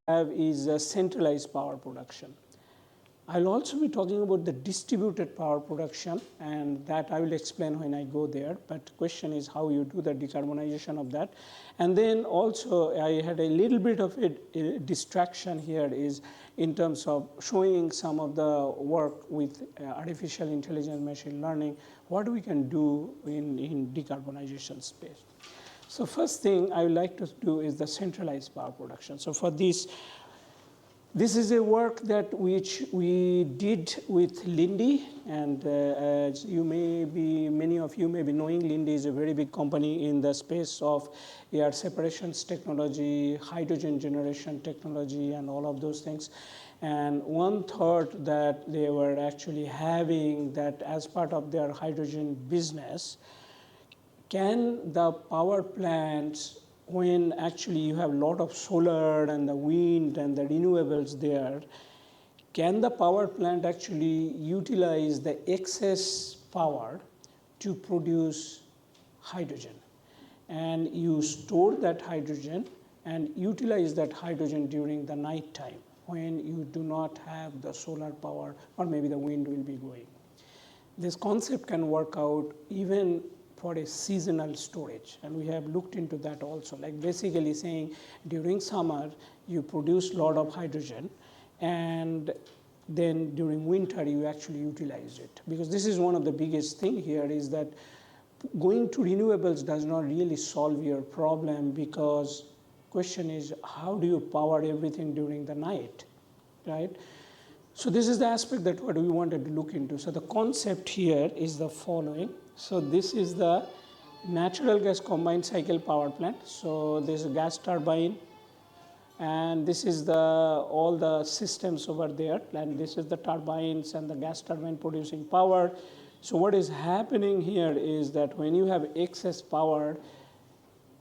have is centralized power production. I'll also be talking about the distributed power production, and that I will explain when I go there. But the question is how you do the decarbonization of that. And then also I had a little bit of a distraction here is in terms of showing some of the work with artificial intelligence, machine learning, what we can do in decarbonization space. So first thing I would like to do is the centralized power production. So for this is a work that which we did with Linde, and as many of you may be knowing, Linde is a very big company in the space of air separations technology, hydrogen generation technology, and all of those things. And one thought that they were actually having that as part of their hydrogen business, can the power plants, when actually you have a lot of solar and the wind and the renewables there, can the power plant actually utilize the excess power to produce hydrogen? And you store that hydrogen and utilize that hydrogen during the night time when you do not have the solar power or maybe the wind will be going. This concept can work out even for a seasonal storage, and we have looked into that also, like basically saying during summer you produce a lot of hydrogen and then during winter you actually utilize it, because this is one of the biggest thing here is that going to renewables does not really solve your problem, because question is how do you power everything during the night, right? So this is the aspect that what we wanted to look into. So the concept here is the following. So this is the natural gas combined cycle power plant. So there's a gas turbine, and this is all the systems over there, and this is the turbines and the gas turbine producing power. So what is happening here is that when you have excess power,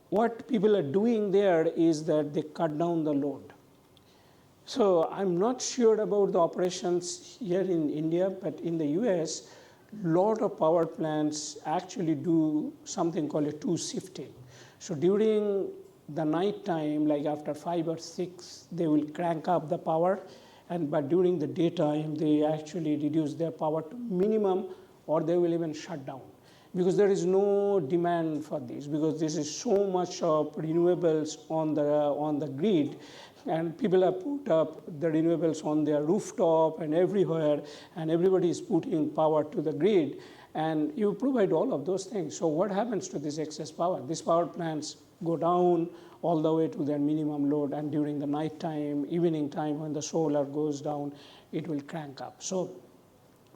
what people are doing there is that they cut down the load. So I'm not sure about the operations here in India, but in the US, a lot of power plants actually do something called a two-shifting. So during the night time, like after 5 or 6, they will crank up the power, but during the daytime, they actually reduce their power to minimum, or they will even shut down. Because there is no demand for this, because this is so much of renewables on the grid, and people have put up the renewables on their rooftop and everywhere, and everybody is putting power to the grid, and you provide all of those things. So what happens to this excess power? These power plants go down all the way to their minimum load, and during the night time, evening time, when the solar goes down, it will crank up. So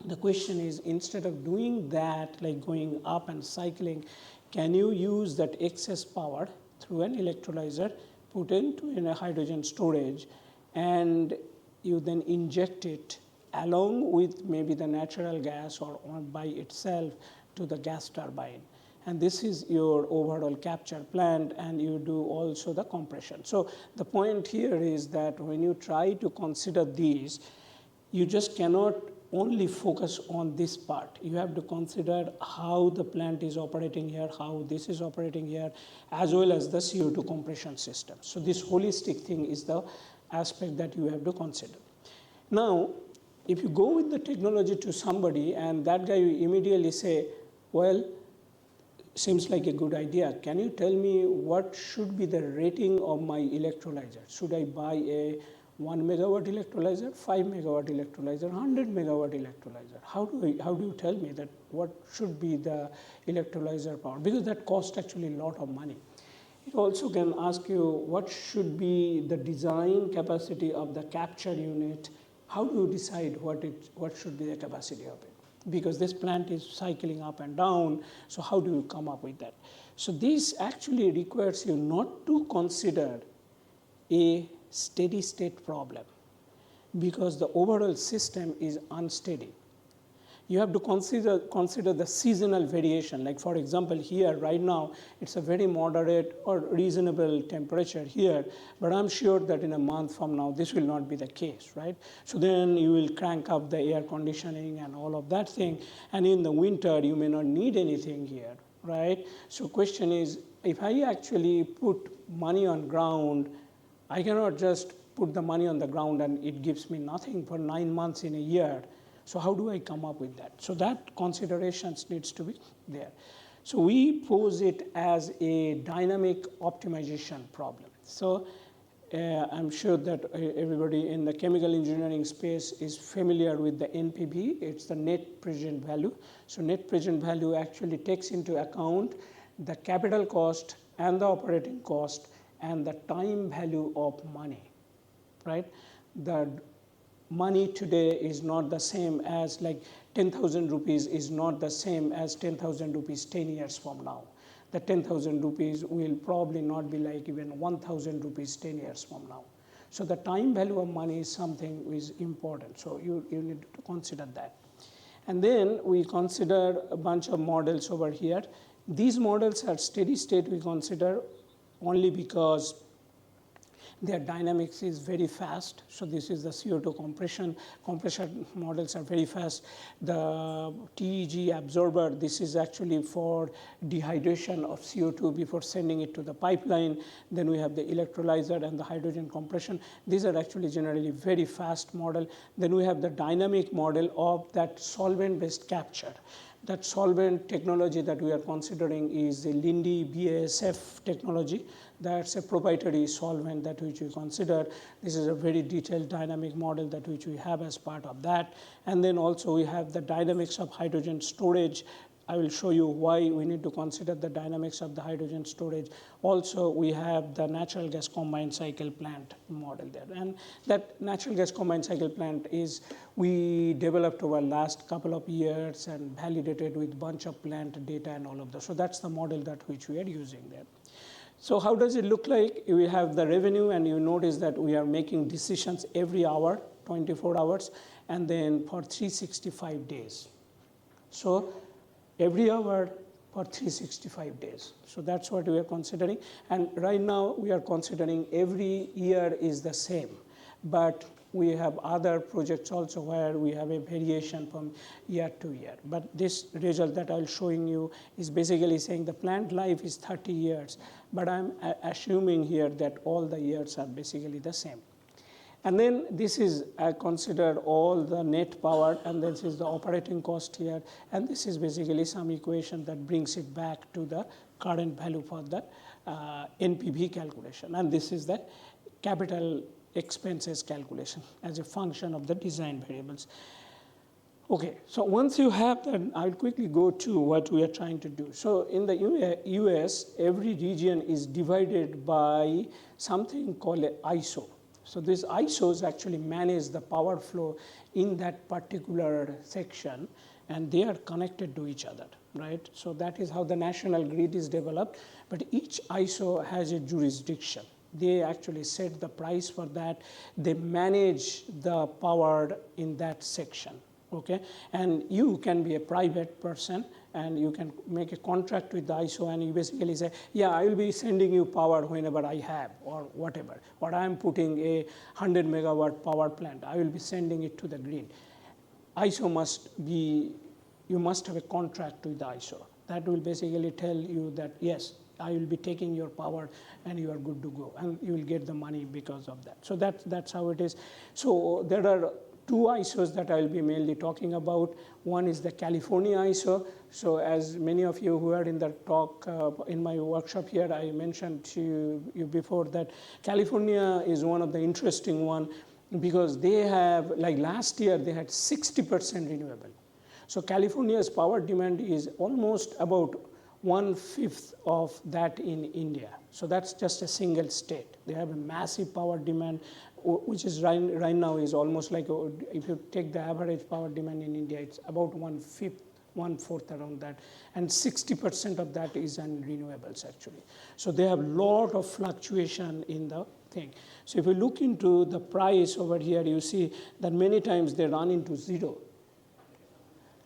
the question is, instead of doing that, like going up and cycling, can you use that excess power through an electrolyzer, put into in a hydrogen storage, and you then inject it along with maybe the natural gas or by itself to the gas turbine. And this is your overall capture plant, and you do also the compression. So the point here is that when you try to consider these, you just cannot only focus on this part. You have to consider how the plant is operating here, how this is operating here, as well as the CO2 compression system. So this holistic thing is the aspect that you have to consider. Now, if you go with the technology to somebody and that guy you immediately say, well, seems like a good idea. Can you tell me what should be the rating of my electrolyzer? Should I buy a 1 megawatt electrolyzer, 5 megawatt electrolyzer, 100 megawatt electrolyzer? How do you tell me that what should be the electrolyzer power? Because that costs actually a lot of money. It also can ask you what should be the design capacity of the capture unit. How do you decide what should be the capacity of it? Because this plant is cycling up and down, so how do you come up with that? So this actually requires you not to consider a steady state problem, because the overall system is unsteady. You have to consider the seasonal variation. Like for example, here right now, it's a very moderate or reasonable temperature here, but I'm sure that in a month from now, this will not be the case, right? So then you will crank up the air conditioning and all of that thing. And in the winter, you may not need anything here, right? So question is, if I actually put money on ground, I cannot just put the money on the ground and it gives me nothing for 9 months in a year. So how do I come up with that? So that considerations needs to be there. So we pose it as a dynamic optimization problem. So I'm sure that everybody in the chemical engineering space is familiar with the NPV. It's the net present value. So net present value actually takes into account the capital cost and the operating cost and the time value of money, right? The money today is not the same as, like, 10,000 rupees is not the same as 10,000 rupees 10 years from now. The 10,000 rupees will probably not be like even 1,000 rupees 10 years from now. So the time value of money is something which is important. So you need to consider that. And then we consider a bunch of models over here. These models are steady state we consider only because their dynamics is very fast. So this is the CO2 compression. Compression models are very fast. The TEG absorber, this is actually for dehydration of CO2 before sending it to the pipeline. Then we have the electrolyzer and the hydrogen compression. These are actually generally very fast model. Then we have the dynamic model of that solvent-based capture. That solvent technology that we are considering is the Linde BASF technology. That's a proprietary solvent that which we consider. This is a very detailed dynamic model that which we have as part of that. And then also we have the dynamics of hydrogen storage. I will show you why we need to consider the dynamics of the hydrogen storage. Also, we have the natural gas combined cycle plant model there. And that natural gas combined cycle plant is we developed over last couple of years and validated with bunch of plant data and all of that. So that's the model that which we are using there. So how does it look like? We have the revenue, and you notice that we are making decisions every hour, 24 hours, and then for 365 days. So every hour for 365 days. So that's what we are considering. And right now we are considering every year is the same. But we have other projects also where we have a variation from year to year. But this result that I'm showing you is basically saying the plant life is 30 years. But I'm assuming here that all the years are basically the same. And then this is, I consider all the net power, and this is the operating cost here. And this is basically some equation that brings it back to the current value for the NPV calculation. And this is the capital expenses calculation as a function of the design variables. Okay, so once you have that, I'll quickly go to what we are trying to do. So in the US, every region is divided by something called an ISO. So these ISOs actually manage the power flow in that particular section, and they are connected to each other, right? So that is how the national grid is developed, but each ISO has a jurisdiction. They actually set the price for that. They manage the power in that section, okay? And you can be a private person, and you can make a contract with the ISO, and you basically say, yeah, I will be sending you power whenever I have, or whatever. Or I'm putting a 100 megawatt power plant. I will be sending it to the grid. ISO must be, you must have a contract with the ISO. That will basically tell you that, yes, I will be taking your power and you are good to go, and you will get the money because of that. So that's how it is. So there are two ISOs that I will be mainly talking about. One is the California ISO. So as many of you who are in the talk in my workshop here, I mentioned to you before that California is one of the interesting one because they have, like last year, they had 60% renewable. So California's power demand is almost about 1/5 of that in India. So that's just a single state. They have a massive power demand, which is right now is almost like, if you take the average power demand in India, it's about 1/5, 1/4 around that. And 60% of that is in renewables actually. So they have a lot of fluctuation in the thing. So if you look into the price over here, you see that many times they run into zero.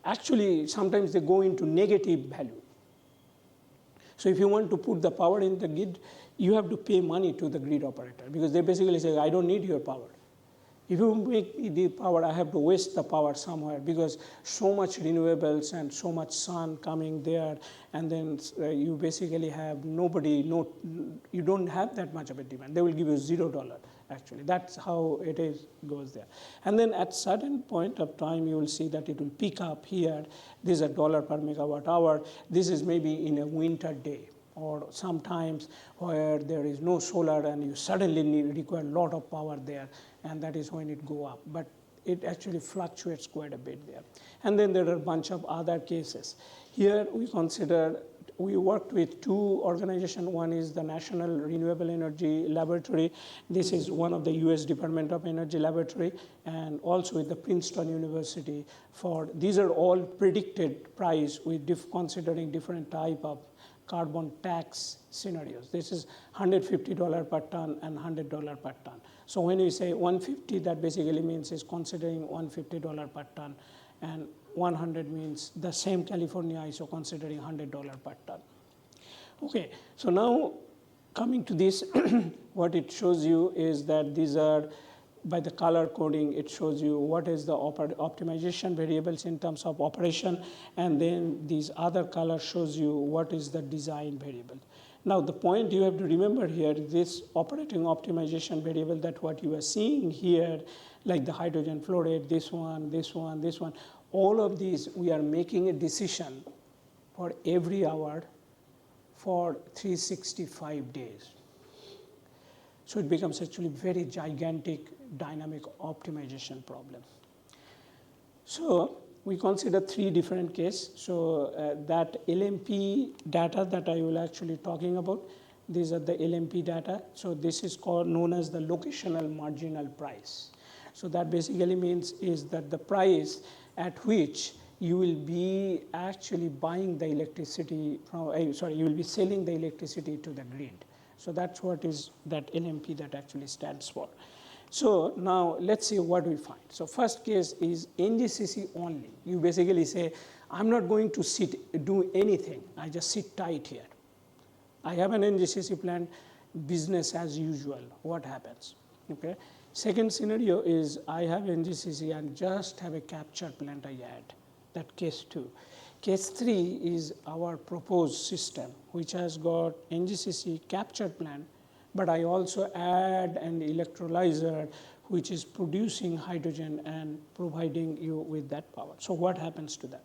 Actually, sometimes they go into negative value. So if you want to put the power in the grid, you have to pay money to the grid operator because they basically say, I don't need your power. If you make the power, I have to waste the power somewhere because so much renewables and so much sun coming there, and then you basically have you don't have that much of a demand. They will give you $0 actually. That's how it goes there. And then at certain point of time, you will see that it will pick up here. This is $1 per megawatt hour. This is maybe in a winter day, or sometimes where there is no solar and you suddenly require a lot of power there, and that is when it go up. But it actually fluctuates quite a bit there. And then there are a bunch of other cases. Here we worked with two organizations. One is the National Renewable Energy Laboratory. This is one of the US Department of Energy laboratory, and also with the Princeton University. These are all predicted price with considering different type of carbon tax scenarios. This is $150 per ton and $100 per ton. So when you say 150, that basically means is considering $150 per ton, and 100 means the same California ISO considering $100 per ton. Okay, so now coming to this, what it shows you is that these are, by the color coding, it shows you what is the optimization variables in terms of operation, and then these other color shows you what is the design variable. Now the point you have to remember here, this operating optimization variable, that what you are seeing here, like the hydrogen flow rate, this one, this one, this one, all of these, we are making a decision for every hour for 365 days. So it becomes actually very gigantic dynamic optimization problem. So we consider three different cases. So that LMP data that I will actually talking about, these are the LMP data. So this is known as the locational marginal price. So that basically means is that the price at which you will be actually buying the electricity from, you will be selling the electricity to the grid. So that's what is that LMP that actually stands for. So now let's see what we find. So first case is NGCC only. You basically say, I'm not going to do anything. I just sit tight here. I have an NGCC plant, business as usual. What happens? Okay. Second scenario is I have NGCC and just have a capture plant I add. That case 2. Case 3 is our proposed system, which has got NGCC capture plant, but I also add an electrolyzer which is producing hydrogen and providing you with that power. So what happens to that?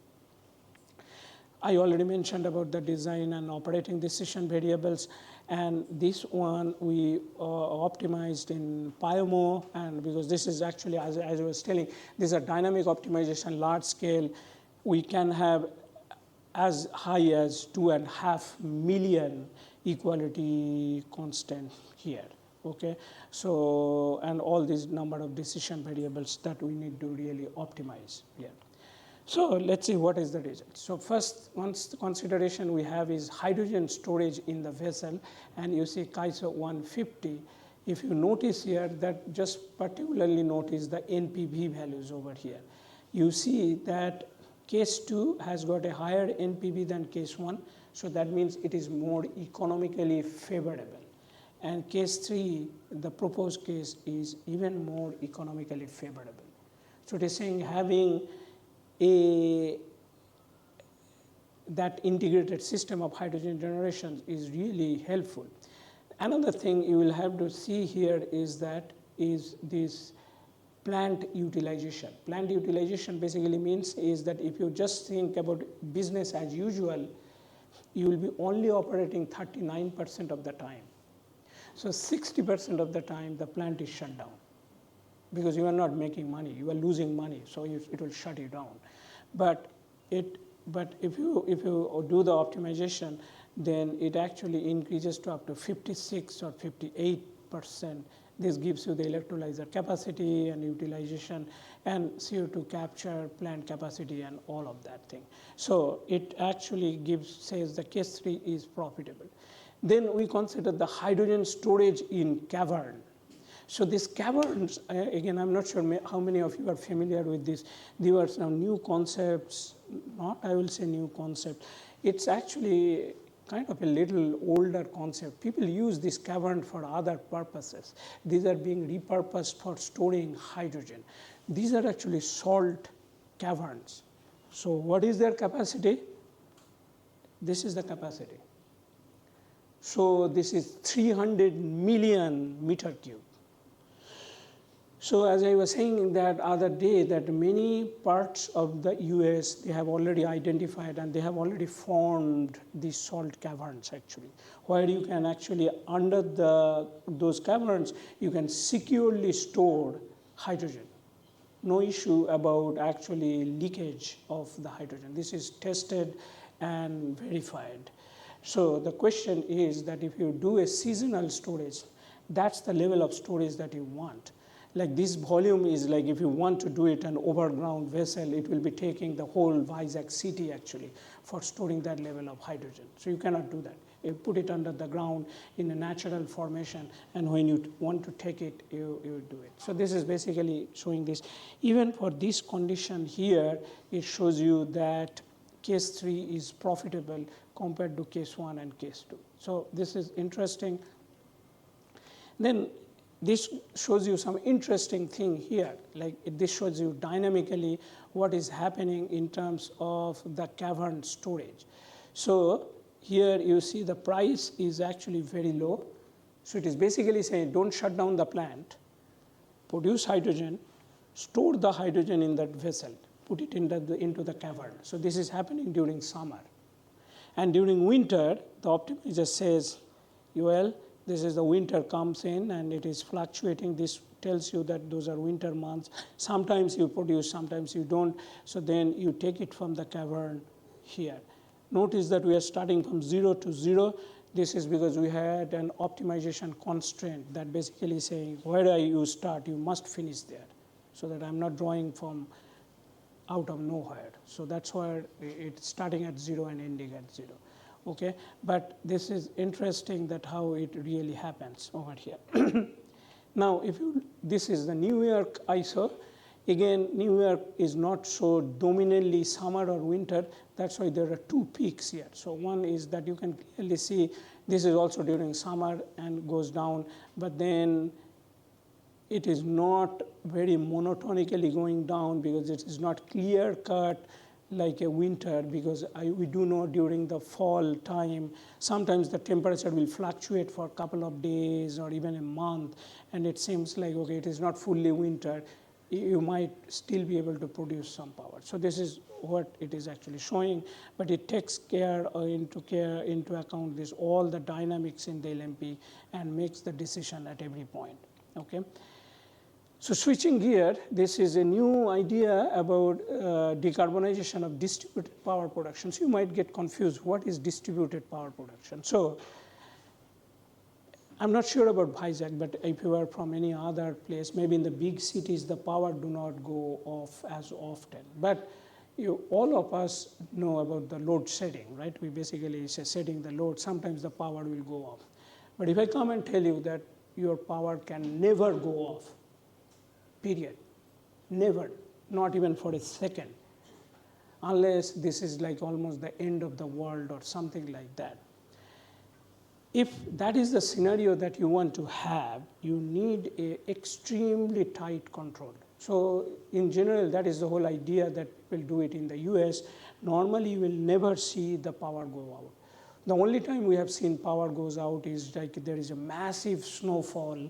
I already mentioned about the design and operating decision variables, and this one we optimized in PyMO, and because this is actually, as I was telling, these are dynamic optimization, large scale. We can have as high as 2.5 million equality constant here, okay? So, and all these number of decision variables that we need to really optimize here. So let's see what is the result. So first, once the consideration we have is hydrogen storage in the vessel, and you see KISO 150. If you notice here, that just particularly notice the NPV values over here. You see that case 2 has got a higher NPV than case 1, so that means it is more economically favorable. And case 3, the proposed case, is even more economically favorable. So it is saying having that integrated system of hydrogen generation is really helpful. Another thing you will have to see here is this plant utilization. Plant utilization basically means is that if you just think about business as usual, you will be only operating 39% of the time. So 60% of the time the plant is shut down because you are not making money, you are losing money, so it will shut you down. But if you do the optimization, then it actually increases to up to 56 or 58%. This gives you the electrolyzer capacity and utilization and CO2 capture, plant capacity, and all of that thing. So it actually says the case 3 is profitable. Then we consider the hydrogen storage in cavern. So these caverns, again, I'm not sure how many of you are familiar with this. These are some new concepts, not I will say new concept. It's actually kind of a little older concept. People use this cavern for other purposes. These are being repurposed for storing hydrogen. These are actually salt caverns. So what is their capacity? This is the capacity. So this is 300 million meter cube. So as I was saying that other day, that many parts of the US, they have already identified and they have already formed these salt caverns actually, where you can actually, under those caverns, you can securely store hydrogen. No issue about actually leakage of the hydrogen. This is tested and verified. So the question is that if you do a seasonal storage, that's the level of storage that you want. Like this volume is like, if you want to do it an overground vessel, it will be taking the whole Vizag city actually for storing that level of hydrogen. So you cannot do that. You put it under the ground in a natural formation, and when you want to take it, you do it. So this is basically showing this. Even for this condition here, it shows you that case 3 is profitable compared to case 1 and case 2. So this is interesting. Then this shows you some interesting thing here. Like this shows you dynamically what is happening in terms of the cavern storage. So here you see the price is actually very low. So it is basically saying don't shut down the plant, produce hydrogen, store the hydrogen in that vessel, put it into the cavern. So this is happening during summer. And during winter, the optimizer says, well, this is the winter comes in and it is fluctuating. This tells you that those are winter months. Sometimes you produce, sometimes you don't. So then you take it from the cavern here. Notice that we are starting from 0 to 0. This is because we had an optimization constraint that basically saying wherever you start, you must finish there. So that I'm not drawing from out of nowhere. So that's why it's starting at 0 and ending at 0. Okay, but this is interesting that how it really happens over here. Now, this is the New York ISO. Again, New York is not so dominantly summer or winter. That's why there are two peaks here. So one is that you can clearly see this is also during summer and goes down, but then it is not very monotonically going down because it is not clear cut like a winter, because we do know during the fall time, sometimes the temperature will fluctuate for a couple of days or even a month, and it seems like, okay, it is not fully winter. You might still be able to produce some power. So this is what it is actually showing, but it takes into account this all the dynamics in the LMP and makes the decision at every point. Okay. So switching gear, this is a new idea about decarbonization of distributed power production. So you might get confused, what is distributed power production? So I'm not sure about Vizag, but if you are from any other place, maybe in the big cities, the power do not go off as often. But all of us know about the load setting, right? We basically say setting the load, sometimes the power will go off. But if I come and tell you that your power can never go off, period. Never, not even for a second, unless this is like almost the end of the world or something like that. If that is the scenario that you want to have, you need an extremely tight control. So in general, that is the whole idea that people do it in the US. Normally, you will never see the power go out. The only time we have seen power goes out is like there is a massive snowfall,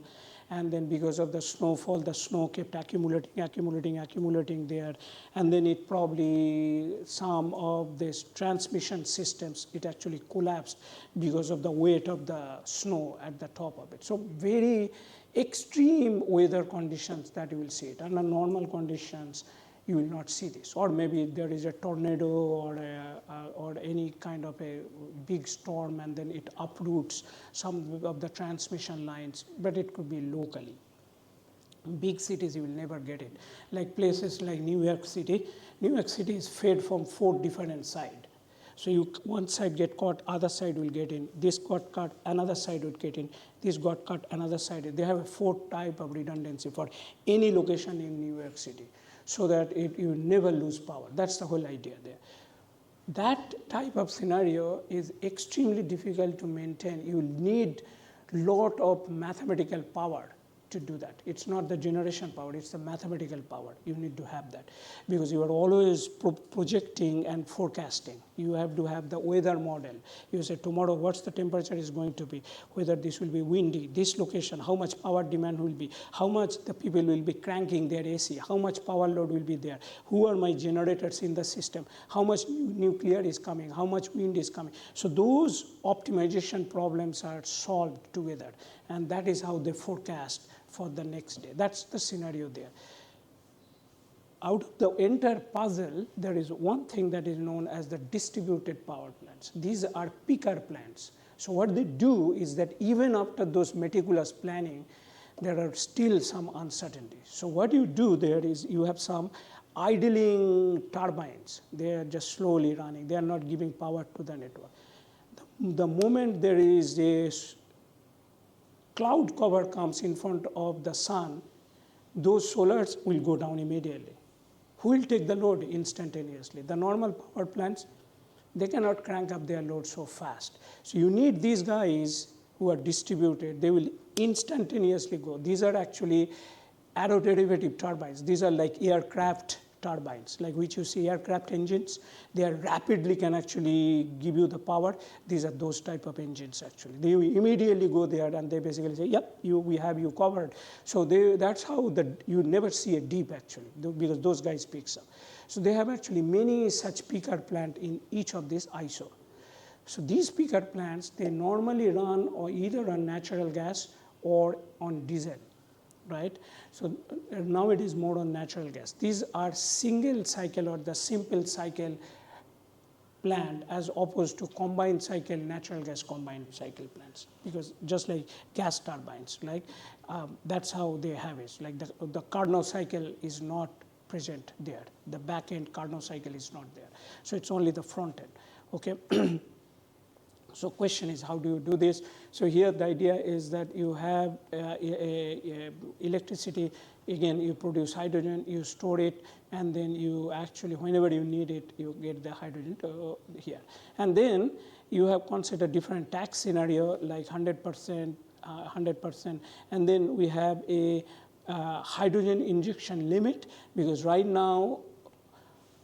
and then because of the snowfall, the snow kept accumulating there, and then it probably, some of these transmission systems, it actually collapsed because of the weight of the snow at the top of it. So very extreme weather conditions that you will see it. Under normal conditions, you will not see this. Or maybe there is a tornado or any kind of a big storm, and then it uproots some of the transmission lines, but it could be locally. Big cities, you will never get it. Like places like New York City. New York City is fed from 4 different sides. So one side get caught, other side will get in. This got cut, another side would get in. This got cut, another side. They have a 4 type of redundancy for any location in New York City, so that you never lose power. That's the whole idea there. That type of scenario is extremely difficult to maintain. You need lot of mathematical power to do that. It's not the generation power, it's the mathematical power. You need to have that because you are always projecting and forecasting. You have to have the weather model. You say tomorrow what's the temperature is going to be, whether this will be windy, this location, how much power demand will be, how much the people will be cranking their AC, how much power load will be there, who are my generators in the system, how much nuclear is coming, how much wind is coming. So those optimization problems are solved together, and that is how they forecast for the next day. That's the scenario there. Out of the entire puzzle, there is one thing that is known as the distributed power plants. These are peaker plants. So what they do is that even after those meticulous planning, there are still some uncertainties. So what you do there is you have some idling turbines. They are just slowly running. They are not giving power to the network. The moment there is a cloud cover comes in front of the sun, those solars will go down immediately. Who will take the load instantaneously? The normal power plants, they cannot crank up their load so fast. So you need these guys who are distributed. They will instantaneously go. These are actually aeroderivative turbines. These are like aircraft turbines, like which you see aircraft engines. They are rapidly can actually give you the power. These are those type of engines actually. They immediately go there and they basically say, yep, we have you covered. So that's how you never see a dip actually, because those guys picks up. So they have actually many such peaker plant in each of these ISO. So these peaker plants, they normally run or either on natural gas or on diesel, right? So now it is more on natural gas. These are single cycle or the simple cycle plant as opposed to combined cycle, natural gas combined cycle plants, because just like gas turbines, like that's how they have it. Like the Carnot cycle is not present there. The back end Carnot cycle is not there. So it's only the front end, okay? So question is, how do you do this? So here the idea is that you have electricity. Again, you produce hydrogen, you store it, and then you actually, whenever you need it, you get the hydrogen here. And then you have considered different tax scenario like 100%, 100%, and then we have a hydrogen injection limit, because right now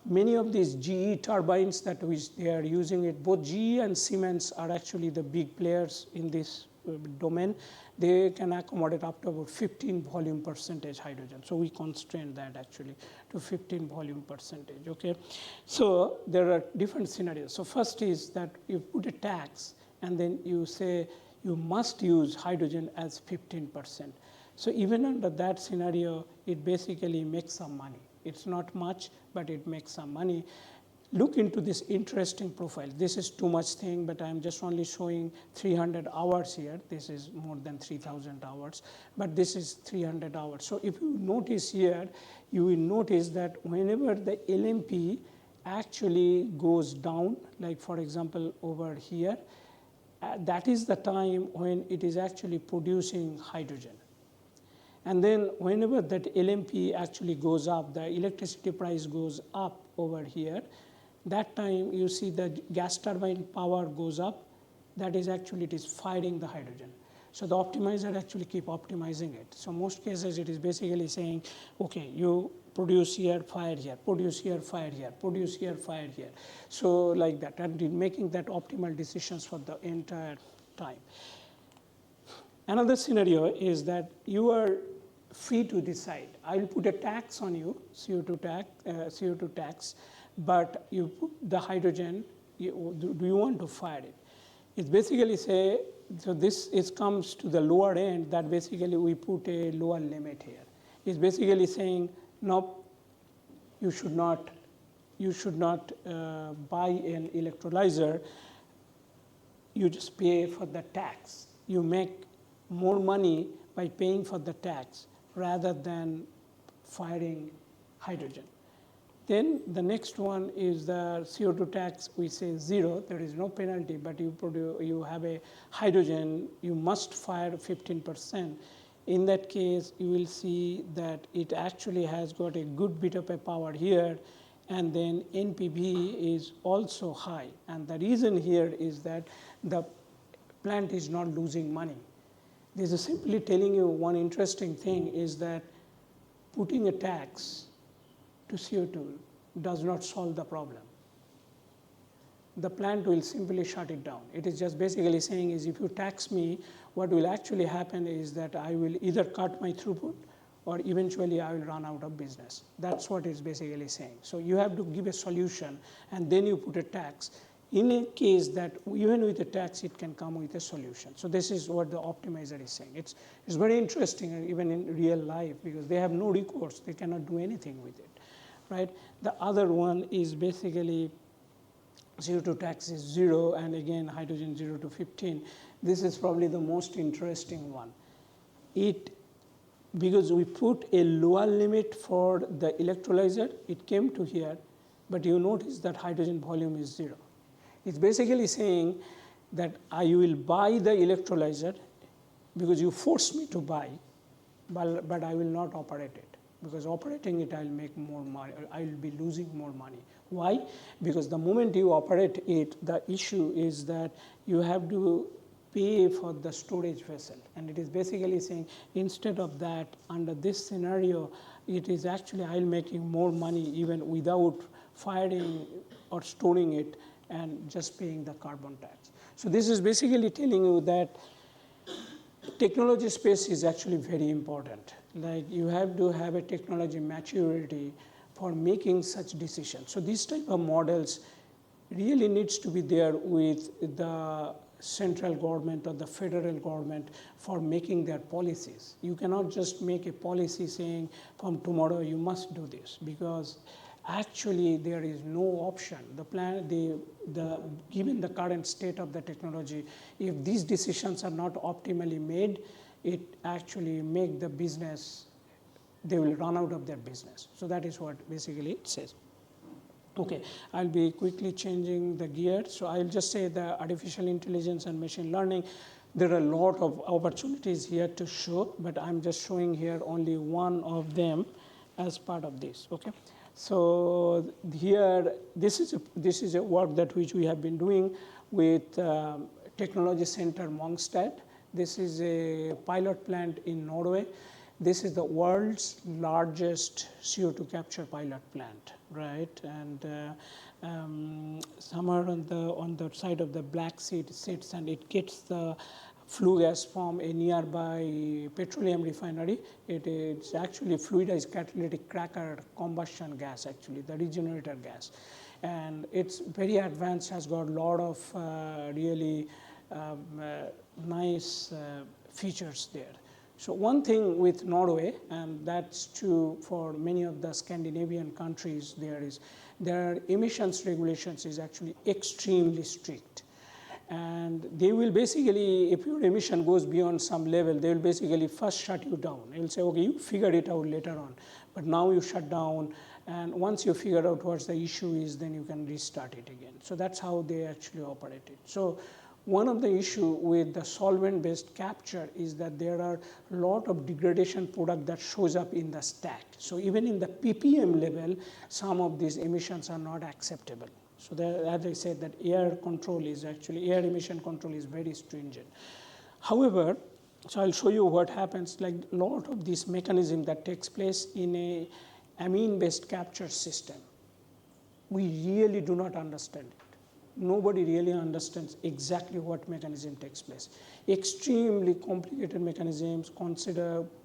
many of these GE turbines that they are using it, both GE and Siemens are actually the big players in this domain. They can accommodate up to about 15 volume percentage hydrogen. So we constrain that actually to 15 volume percentage, okay? So there are different scenarios. So first is that you put a tax and then you say you must use hydrogen as 15%. So even under that scenario, it basically makes some money. It's not much, but it makes some money. Look into this interesting profile. This is too much thing, but I'm just only showing 300 hours here. This is more than 3,000 hours, but this is 300 hours. So if you notice here, you will notice that whenever the LMP actually goes down, like for example over here, that is the time when it is actually producing hydrogen. And then whenever that LMP actually goes up, the electricity price goes up over here, that time you see the gas turbine power goes up. That is actually, it is firing the hydrogen. So the optimizer actually keep optimizing it. So most cases it is basically saying, okay, you produce here, fire here, produce here, fire here, produce here, fire here. So like that, and making that optimal decisions for the entire time. Another scenario is that you are free to decide. I'll put a tax on you, CO2 tax, but you put the hydrogen, do you want to fire it? It's basically say, so this comes to the lower end, that basically we put a lower limit here. It's basically saying, no, you should not buy an electrolyzer, you just pay for the tax. You make more money by paying for the tax rather than firing hydrogen. Then the next one is the CO2 tax. We say zero, there is no penalty, but you have a hydrogen, you must fire 15%. In that case, you will see that it actually has got a good bit of a power here, and then NPV is also high. And the reason here is that the plant is not losing money. This is simply telling you one interesting thing is that putting a tax to CO2 does not solve the problem. The plant will simply shut it down. It is just basically saying is if you tax me, what will actually happen is that I will either cut my throughput or eventually I will run out of business. That's what it's basically saying. So you have to give a solution and then you put a tax. In a case that even with a tax, it can come with a solution. So this is what the optimizer is saying. It's very interesting even in real life because they have no recourse. They cannot do anything with it, right? The other one is basically CO2 tax is 0, and again, hydrogen 0 to 15. This is probably the most interesting one. Because we put a lower limit for the electrolyzer, it came to here, but you notice that hydrogen volume is 0. It's basically saying that I will buy the electrolyzer because you force me to buy, but I will not operate it. Because operating it, I'll make more money, I'll be losing more money. Why? Because the moment you operate it, the issue is that you have to pay for the storage vessel. And it is basically saying, instead of that, under this scenario, it is actually I'll making more money even without firing or storing it and just paying the carbon tax. So this is basically telling you that technology space is actually very important. Like you have to have a technology maturity for making such decisions. So these type of models really needs to be there with the central government or the federal government for making their policies. You cannot just make a policy saying from tomorrow you must do this because actually there is no option. Given the current state of the technology, if these decisions are not optimally made, it actually make the business, they will run out of their business. So that is what basically it says. Okay, I'll be quickly changing the gear. So I'll just say the artificial intelligence and machine learning, there are a lot of opportunities here to show, but I'm just showing here only one of them as part of this, okay? So here, this is a work that which we have been doing with Technology Center Mongstad. This is a pilot plant in Norway. This is the world's largest CO2 capture pilot plant, right? And somewhere on the side of the Black Sea it sits, and it gets the flue gas from a nearby petroleum refinery. It's actually fluidized catalytic cracker combustion gas, actually, the regenerator gas. And it's very advanced, has got a lot of really nice features there. So one thing with Norway, and that's true for many of the Scandinavian countries, their emissions regulations is actually extremely strict. And they will basically, if your emission goes beyond some level, they will basically first shut you down. They'll say, okay, you figure it out later on, but now you shut down, and once you figure out what the issue is, then you can restart it again. So that's how they actually operate it. So one of the issue with the solvent-based capture is that there are a lot of degradation product that shows up in the stack. So even in the ppm level, some of these emissions are not acceptable. So there, as I said, that air emission control is very stringent. However, so I'll show you what happens, like a lot of this mechanism that takes place in a amine-based capture system. We really do not understand it. Nobody really understands exactly what mechanism takes place. Extremely complicated mechanisms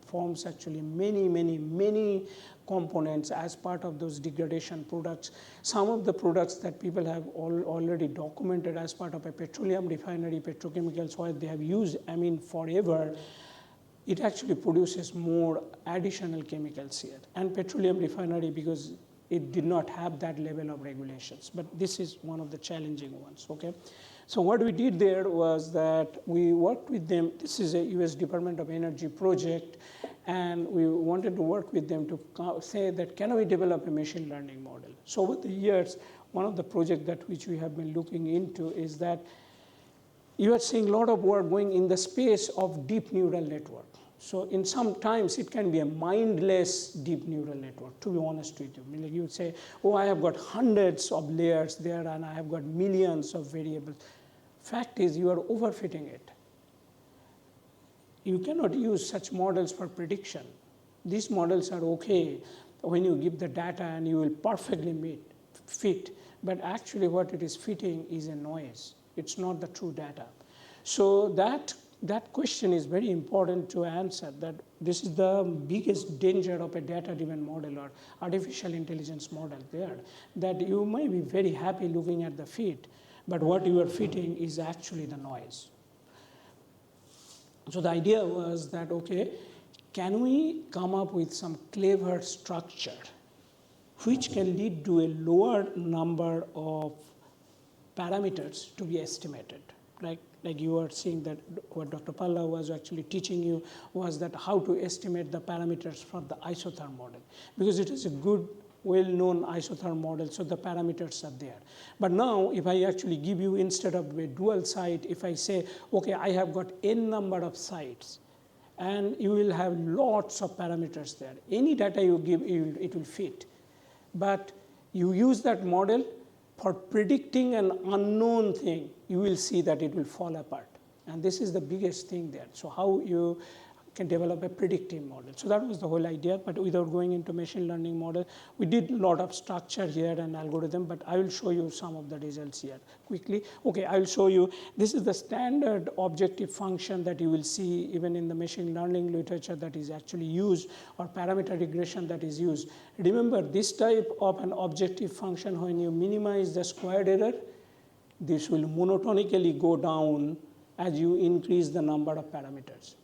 forms actually many components as part of those degradation products. Some of the products that people have already documented as part of a petroleum refinery, petrochemicals, where they have used amine forever, it actually produces more additional chemicals here. And petroleum refinery, because it did not have that level of regulations. But this is one of the challenging ones, okay? So what we did there was that we worked with them. This is a US Department of Energy project, and we wanted to work with them to say that can we develop a machine learning model? So over the years, one of the projects that which we have been looking into is that you are seeing a lot of work going in the space of deep neural network. So in sometimes it can be a mindless deep neural network, to be honest with you. I mean, like you would say, oh, I have got hundreds of layers there and I have got millions of variables. Fact is, you are overfitting it. You cannot use such models for prediction. These models are okay when you give the data and you will perfectly fit, but actually what it is fitting is a noise. It's not the true data. So that question is very important to answer, that this is the biggest danger of a data-driven model or artificial intelligence model there, that you may be very happy looking at the fit, but what you are fitting is actually the noise. So the idea was that, okay, can we come up with some clever structure which can lead to a lower number of parameters to be estimated, right? Like you are seeing that what Dr. Palla was actually teaching you was that how to estimate the parameters for the isotherm model, because it is a good, well-known isotherm model, so the parameters are there. But now, if I actually give you, instead of a dual site, if I say, okay, I have got n number of sites, and you will have lots of parameters there. Any data you give, it will fit. But you use that model for predicting an unknown thing, you will see that it will fall apart. And this is the biggest thing there. So how you can develop a predictive model. So that was the whole idea, but without going into machine learning model, we did a lot of structure here and algorithm, but I will show you some of the results here quickly. Okay, I will show you, this is the standard objective function that you will see even in the machine learning literature that is actually used, or parameter regression that is used. Remember, this type of an objective function, when you minimize the squared error, this will monotonically go down as you increase the number of parameters.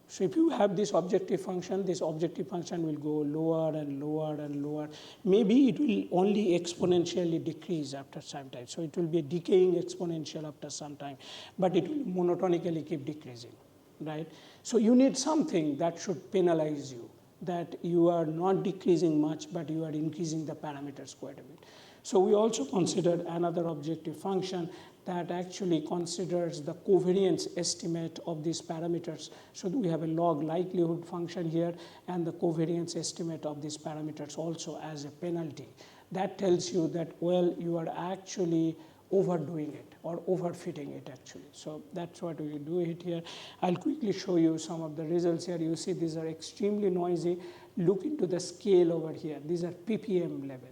So if you have this objective function will go lower and lower and lower. Maybe it will only exponentially decrease after some time. So it will be a decaying exponential after some time, but it will monotonically keep decreasing, right? So you need something that should penalize you, that you are not decreasing much, but you are increasing the parameters quite a bit. So we also considered another objective function that actually considers the covariance estimate of these parameters. So we have a log likelihood function here and the covariance estimate of these parameters also as a penalty. That tells you that, well, you are actually overdoing it or overfitting it actually. So that's what we do it here. I'll quickly show you some of the results here. You see these are extremely noisy. Look into the scale over here. These are ppm level,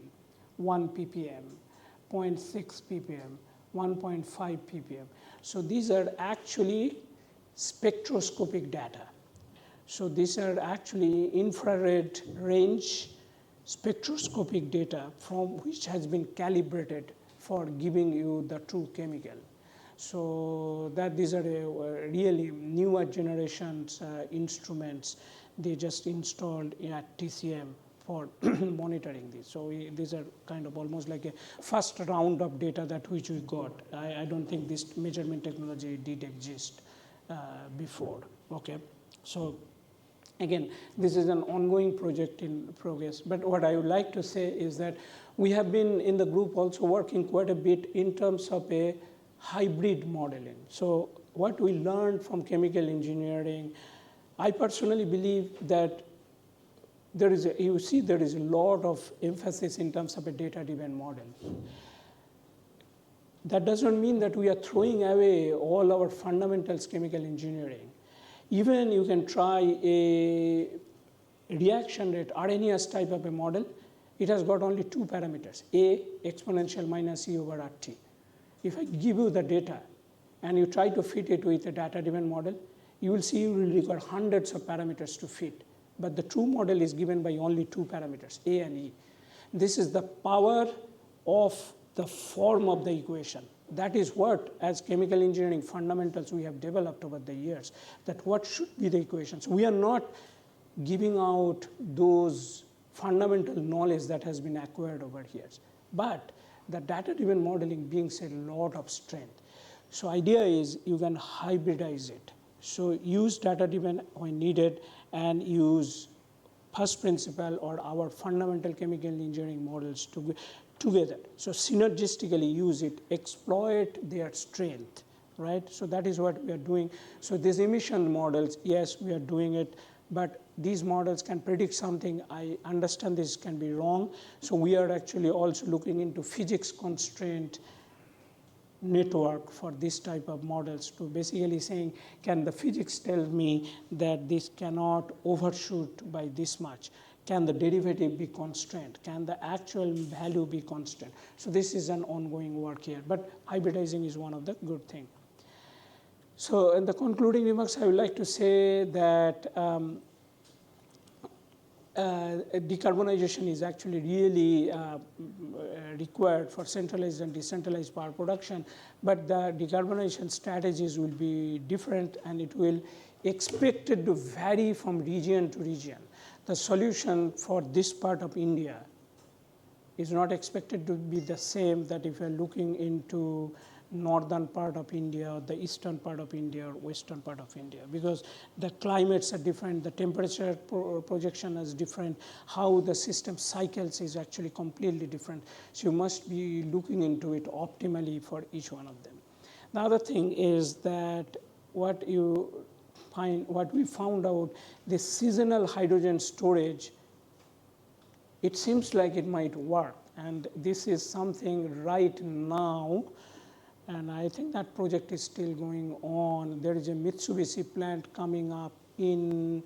1 ppm, 0.6 ppm, 1.5 ppm. So these are actually spectroscopic data. So these are actually infrared range spectroscopic data from which has been calibrated for giving you the true chemical. So that these are really newer generations instruments. They just installed at TCM for monitoring this. So these are kind of almost like a first round of data that which we got. I don't think this measurement technology did exist before, okay? So again, this is an ongoing project in progress, but what I would like to say is that we have been in the group also working quite a bit in terms of a hybrid modeling. So what we learned from chemical engineering, I personally believe that there is a lot of emphasis in terms of a data-driven model. That does not mean that we are throwing away all our fundamentals chemical engineering. Even you can try a reaction rate, Arrhenius type of a model. It has got only two parameters, A exponential minus E over RT. If I give you the data and you try to fit it with a data-driven model, you will see you will require hundreds of parameters to fit. But the true model is given by only two parameters, A and E. This is the power of the form of the equation. That is what, as chemical engineering fundamentals, we have developed over the years, that what should be the equations. We are not giving out those fundamental knowledge that has been acquired over years. But the data-driven modeling brings a lot of strength. So idea is you can hybridize it. So use data-driven when needed and use first principle or our fundamental chemical engineering models together. So synergistically use it, exploit their strength, right? So that is what we are doing. So these emission models, yes, we are doing it, but these models can predict something. I understand this can be wrong. So we are actually also looking into physics constraint network for this type of models to basically saying, can the physics tell me that this cannot overshoot by this much? Can the derivative be constrained? Can the actual value be constrained? So this is an ongoing work here, but hybridizing is one of the good things. So in the concluding remarks, I would like to say that decarbonization is actually really required for centralized and decentralized power production, but the decarbonization strategies will be different and it will expected to vary from region to region. The solution for this part of India is not expected to be the same that if you're looking into northern part of India or the eastern part of India or western part of India, because the climates are different, the temperature projection is different, how the system cycles is actually completely different. So you must be looking into it optimally for each one of them. The other thing is that what we found out, this seasonal hydrogen storage, it seems like it might work, and this is something right now. And I think that project is still going on. There is a Mitsubishi plant coming up in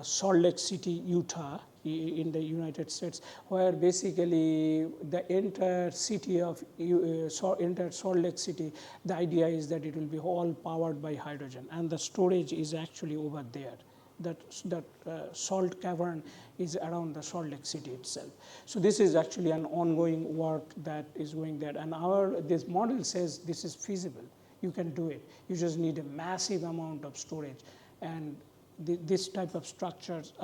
Salt Lake City, Utah, in the United States, where basically the entire city of entire Salt Lake City, the idea is that it will be all powered by hydrogen, and the storage is actually over there. That salt cavern is around the Salt Lake City itself. So this is actually an ongoing work that is going there. And this model says this is feasible. You can do it. You just need a massive amount of storage. And this type of structures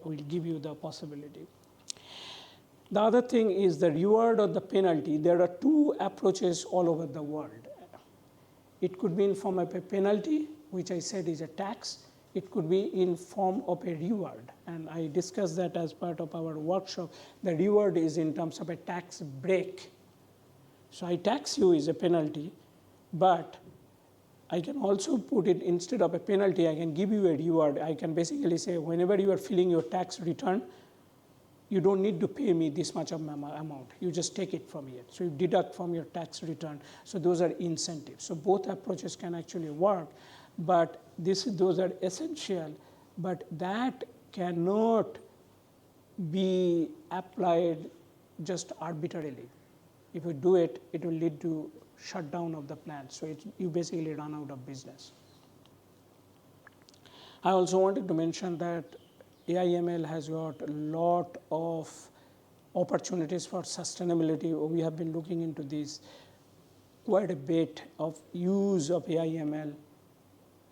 will give you the possibility. The other thing is the reward or the penalty. There are two approaches all over the world. It could be in form of a penalty, which I said is a tax. It could be in form of a reward, and I discussed that as part of our workshop. The reward is in terms of a tax break. So I tax you is a penalty, but I can also put it, instead of a penalty, I can give you a reward. I can basically say, whenever you are filling your tax return, you don't need to pay me this much of amount. You just take it from here. So you deduct from your tax return. So those are incentives. So both approaches can actually work. But those are essential, but that cannot be applied just arbitrarily. If you do it, it will lead to shutdown of the plant. So you basically run out of business. I also wanted to mention that AIML has got a lot of opportunities for sustainability. We have been looking into this quite a bit of use of AIML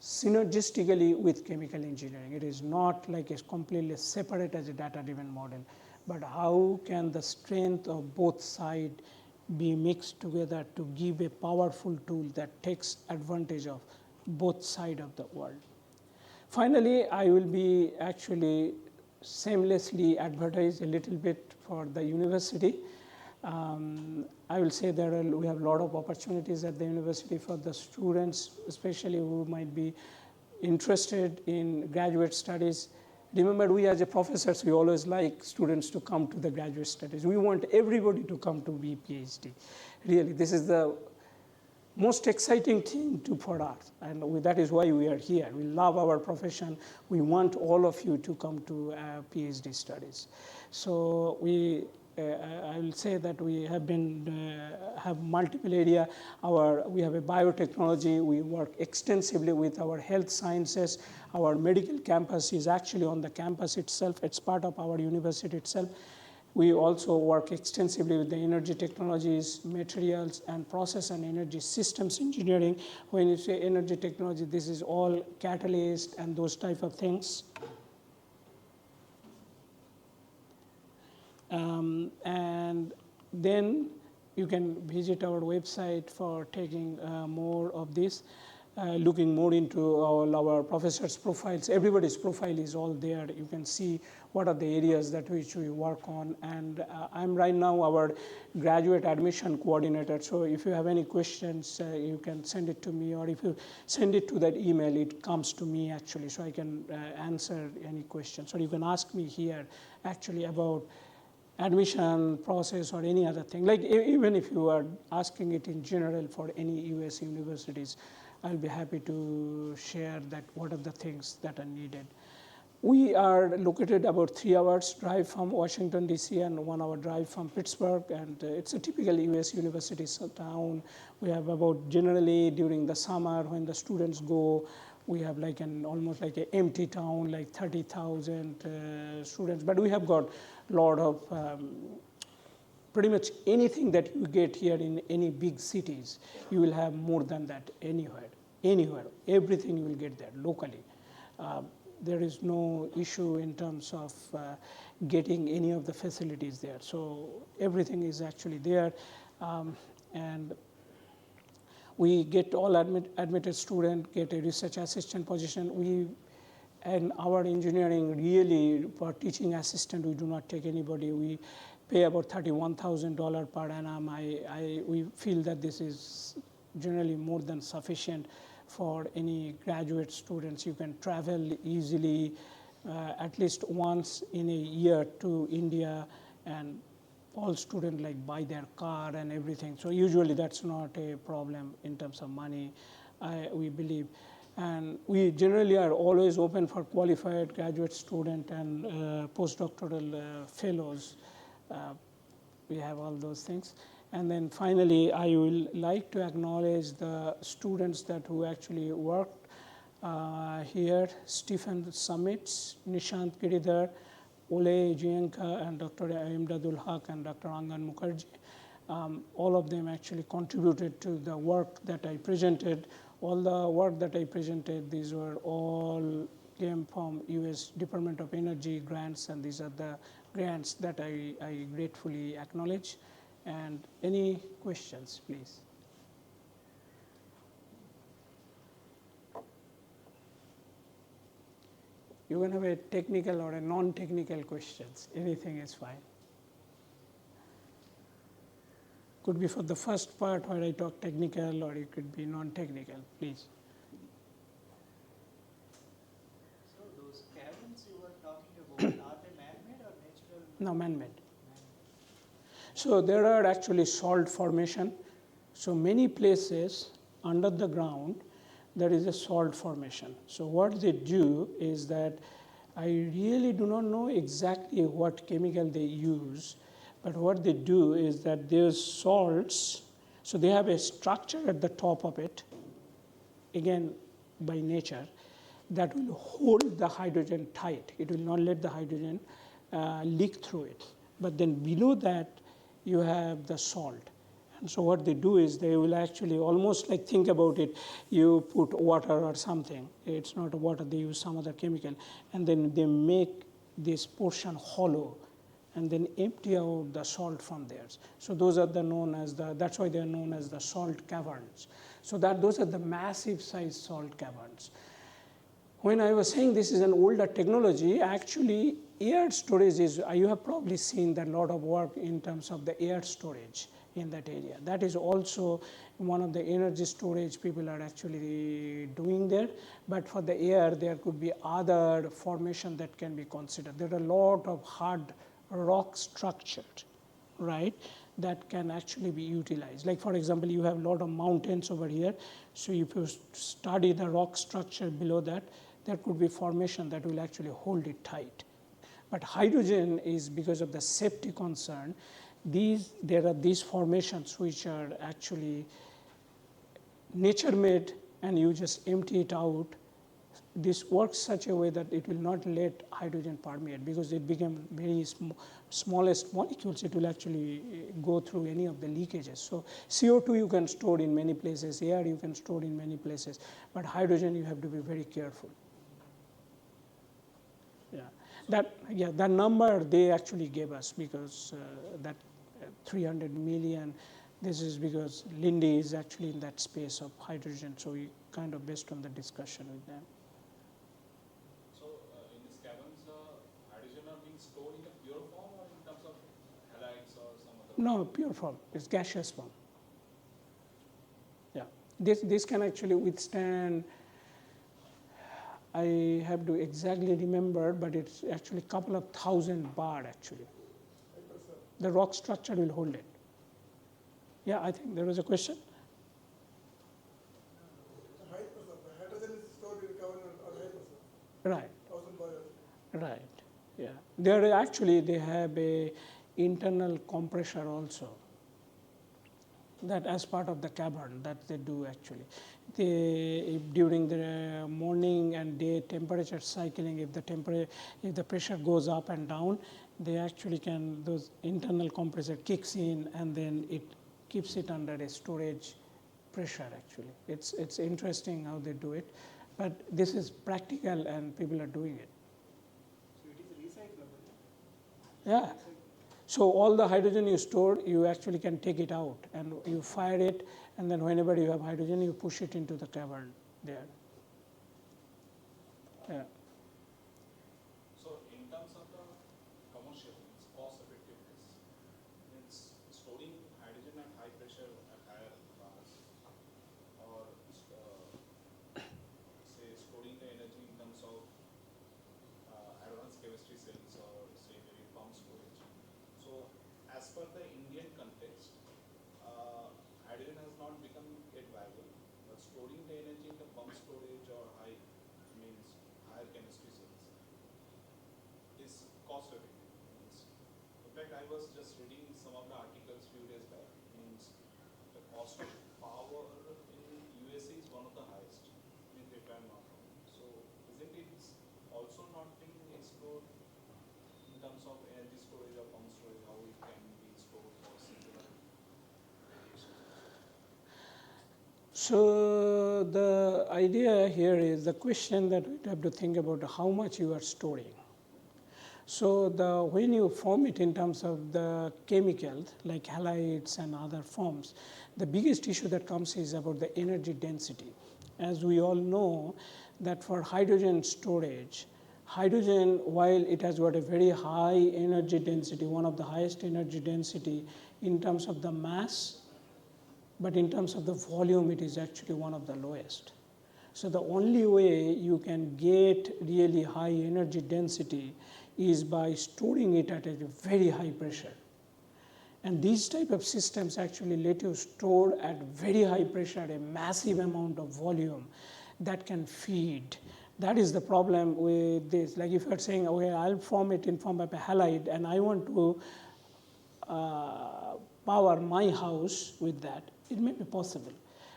synergistically with chemical engineering. It is not like it's completely separate as a data-driven model, but how can the strength of both sides be mixed together to give a powerful tool that takes advantage of both sides of the world. Finally, I will be actually shamelessly advertise a little bit for the university. I will say we have a lot of opportunities at the university for the students, especially who might be interested in graduate studies. Remember, we as a professors, we always like students to come to the graduate studies. We want everybody to come to be PhD. Really, this is the most exciting thing for us, and that is why we are here. We love our profession. We want all of you to come to PhD studies. So I will say that we have have multiple area. We have a biotechnology. We work extensively with our health sciences. Our medical campus is actually on the campus itself. It's part of our university itself. We also work extensively with the energy technologies, materials, and process and energy systems engineering. When you say energy technology, this is all catalyst and those type of things. And then you can visit our website for taking more of this. looking more into all our professors' profiles. Everybody's profile is all there. You can see what are the areas that which we work on. And I'm right now our graduate admission coordinator. So if you have any questions, you can send it to me, or if you send it to that email, it comes to me actually, so I can answer any questions. Or you can ask me here actually about admission process or any other thing. Like even if you are asking it in general for any US universities, I'll be happy to share that what are the things that are needed. We are located about 3 hours drive from Washington, D.C. and 1 hour drive from Pittsburgh, and it's a typical US university town. We have about, generally during the summer when the students go, we have like almost like an empty town, like 30,000 students, but we have got a lot of pretty much anything that you get here in any big cities, you will have more than that anywhere. Everything you will get there locally. There is no issue in terms of getting any of the facilities there. So everything is actually there. And we get all admitted students get a research assistant position. And our engineering, really, for teaching assistant, we do not take anybody. We pay about $31,000 per annum. We feel that this is generally more than sufficient for any graduate students. You can travel easily, at least once in a year to India, and all students like buy their car and everything. So usually that's not a problem in terms of money, we believe. And we generally are always open for qualified graduate student and postdoctoral fellows. We have all those things. And then finally, I will like to acknowledge the students that who actually worked here: Stephen Summits, Nishant Giridhar, Ole Jienka, and Dr. Imdadul Haq and Dr. Angan Mukherjee. All of them actually contributed to the work that I presented. All the work that I presented, these were all came from US Department of Energy grants, and these are the grants that I gratefully acknowledge. And any questions, please? You can have a technical or a non-technical questions. Anything is fine. Could be for the first part where I talk technical, or it could be non-technical, please. So those caverns you were talking about, are they man-made or natural? No, man-made. So there are actually salt formation. So many places under the ground, there is a salt formation. So what they do is that, I really do not know exactly what chemical they use, but what they do is that those salts, so they have a structure at the top of it, again by nature, that will hold the hydrogen tight. It will not let the hydrogen leak through it. But then below that, you have the salt. And so what they do is they will actually almost like, think about it, you put water or something. It's not water, they use some other chemical. And then they make this portion hollow and then empty out the salt from there. So those are that's why they're known as the salt caverns. So those are the massive size salt caverns. When I was saying this is an older technology, actually air storage is, you have probably seen that a lot of work in terms of the air storage in that area. That is also one of the energy storage people are actually doing there. But for the air, there could be other formation that can be considered. There are a lot of hard rock structures, right, that can actually be utilized. Like for example, you have a lot of mountains over here. So if you study the rock structure below that, there could be formation that will actually hold it tight. But hydrogen is, because of the safety concern, there are these formations which are actually nature-made, and you just empty it out. This works such a way that it will not let hydrogen permeate, because it became very smallest molecules. It will actually go through any of the leakages. So CO2 you can store in many places, air you can store in many places, but hydrogen you have to be very careful. That number they actually gave us, because that 300 million, this is because Linde is actually in that space of hydrogen, so we kind of based on the discussion with them. So in these caverns, hydrogen are being stored in a pure form or in terms of halides or some other? No, pure form. It's gaseous form. Yeah, this can actually withstand. I have to exactly remember, but it's actually a couple of thousand bar actually. The rock structure will hold it. Yeah, I think there was a question. The hydrogen is stored in cavern or high pressure, Right, 1000 bar. right. Yeah, there actually they have a internal compressor also. That as part of the cavern that they do actually. During the morning and day temperature cycling, if the pressure goes up and down, they actually can, those internal compressor kicks in and then it keeps it under a storage pressure actually. It's interesting how they do it, but this is practical and people are doing it. So it is recyclable. Yeah. So all the hydrogen you stored, you actually can take it out and you fire it, and then whenever you have hydrogen, you push it into the cavern there. Yeah. So in terms of the commercial, its cost effectiveness, it's storing hydrogen at high pressure at higher bars, or say storing the energy in terms of advanced chemistry cells or say maybe pump storage. So as per the Indian context, hydrogen has not become yet viable, but storing the energy in the pump storage or higher chemistry cells is cost effective. In fact, I was just reading some of the articles few days back. The cost of power in USA is one of the highest, if I'm not wrong. So isn't it also not being explored in terms of energy storage or pump storage, how it can be stored for similar radiations? So the idea here is the question that we have to think about how much you are storing. So when you form it in terms of the chemicals like halides and other forms, the biggest issue that comes is about the energy density. As we all know that for hydrogen storage, hydrogen, while it has got a very high energy density, one of the highest energy density in terms of the mass, but in terms of the volume, it is actually one of the lowest. So the only way you can get really high energy density is by storing it at a very high pressure. And these type of systems actually let you store at very high pressure a massive amount of volume that can feed. That is the problem with this. Like if you're saying, okay, I'll form it in form of a halide and I want to power my house with that, it may be possible.